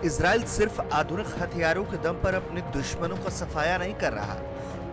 Israel सिर्फ आधुनिक हथियारों के दम पर अपने दुश्मनों का सफाया नहीं कर रहा,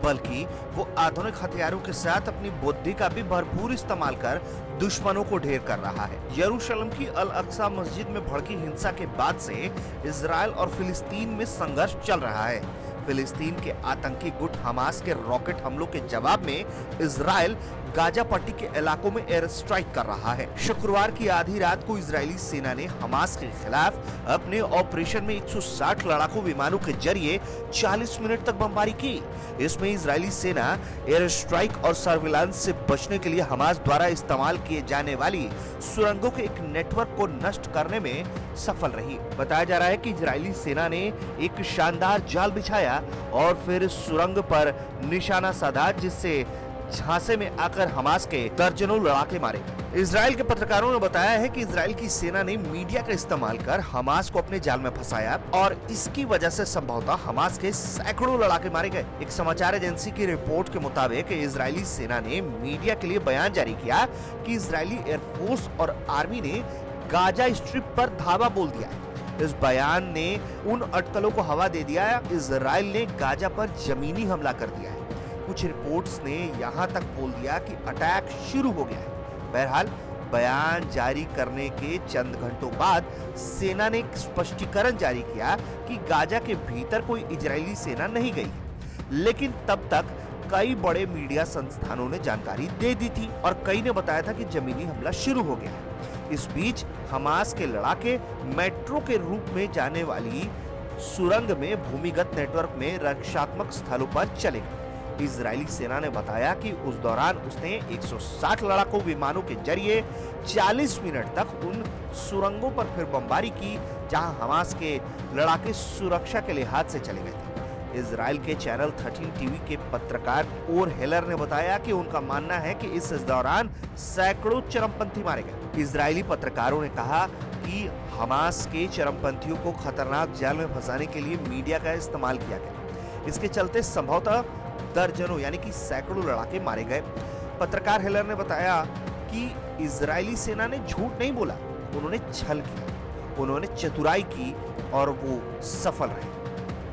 बल्कि वो आधुनिक हथियारों के साथ अपनी बुद्धि का भी भरपूर इस्तेमाल कर दुश्मनों को ढेर कर रहा है। यरूशलेम की अल अक्सा मस्जिद में भड़की हिंसा के बाद से इजराइल और फिलिस्तीन में संघर्ष चल रहा है। फिलिस्तीन के आतंकी गुट हमास के रॉकेट हमलों के जवाब में इजराइल गाजा पट्टी के इलाकों में एयर स्ट्राइक कर रहा है। शुक्रवार की आधी रात को इजरायली सेना ने हमास के खिलाफ अपने ऑपरेशन में 160 लड़ाकू विमानों के जरिए 40 मिनट तक बमबारी की। इसमें इजरायली सेना एयर स्ट्राइक और सर्विलांस से बचने के लिए हमास द्वारा इस्तेमाल किए जाने वाली सुरंगों के एक नेटवर्क को नष्ट करने में सफल रही। बताया जा रहा है कि इजरायली सेना ने एक शानदार जाल बिछाया और फिर सुरंग पर निशाना साधा, जिससे झांसे में आकर हमास के दर्जनों लड़ाके मारे। इजराइल के पत्रकारों ने बताया है कि इजराइल की सेना ने मीडिया का इस्तेमाल कर हमास को अपने जाल में फंसाया और इसकी वजह से संभवतः हमास के सैकड़ों लड़ाके मारे गए। एक समाचार एजेंसी की रिपोर्ट के मुताबिक इजरायली सेना ने मीडिया के लिए बयान जारी किया कि इजरायली एयरफोर्स और आर्मी ने गाजा स्ट्रिप पर धावा बोल दिया है। इस बयान ने उन अटकलों को हवा दे दिया। इजराइल ने गाजा पर जमीनी हमला कर दिया है। कुछ रिपोर्ट्स ने यहां तक बोल दिया कि अटैक शुरू हो गया है। बहरहाल बयान जारी करने के चंद घंटों बाद सेना ने एक स्पष्टीकरण जारी किया कि गाजा के भीतर कोई इजरायली सेना नहीं गई है, लेकिन तब तक कई बड़े मीडिया संस्थानों ने जानकारी दे दी थी और कई ने बताया था कि जमीनी हमला शुरू हो गया है। इस बीच हमास के लड़ाके मेट्रो के रूप में जाने वाली सुरंग में भूमिगत नेटवर्क में रक्षात्मक स्थलों पर चले गए। इजरायली सेना ने बताया कि उस दौरान उसने 160 लड़ाकू विमानों के जरिए 40 मिनट तक उन सुरंगों पर फिर बमबारी की जहां हमास के लड़ाके सुरक्षा के लिहाज से चले गए थे। इजराइल के चैनल 13 टीवी के पत्रकार ओर हेलर ने बताया कि उनका मानना है कि इस दौरान सैकड़ों चरमपंथी मारे गए। इजरायली पत्रकारों ने कहा कि हमास के चरमपंथियों को खतरनाक जाल में फंसाने के लिए मीडिया का इस्तेमाल किया गया। इसके चलते संभवतः दर्जनों यानी कि सैकड़ों लड़ाके मारे गए। पत्रकार हेलर ने बताया कि इजरायली सेना ने झूठ नहीं बोला, उन्होंने छल किया, उन्होंने चतुराई की और वो सफल रहे।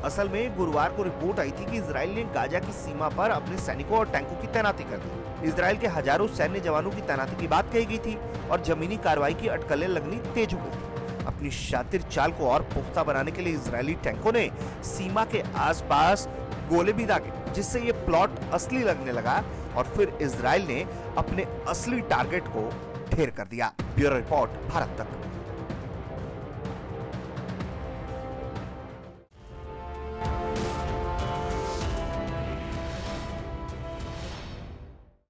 असल में गुरुवार को रिपोर्ट आई थी कि इजराइल ने गाजा की सीमा पर अपने सैनिकों और टैंकों की तैनाती कर दी। इजराइल के हजारों सैन्य जवानों की तैनाती की बात कही गई थी और जमीनी कार्रवाई की अटकलें लगनी तेज हो गई। अपनी शातिर चाल को और पुख्ता बनाने के लिए इजरायली टैंकों ने सीमा के आसपास गोले भी दागे, जिससे ये प्लॉट असली लगने लगा और फिर इजराइल ने अपने असली टारगेट को ढेर कर दिया। ब्यूरो रिपोर्ट, भारत तक।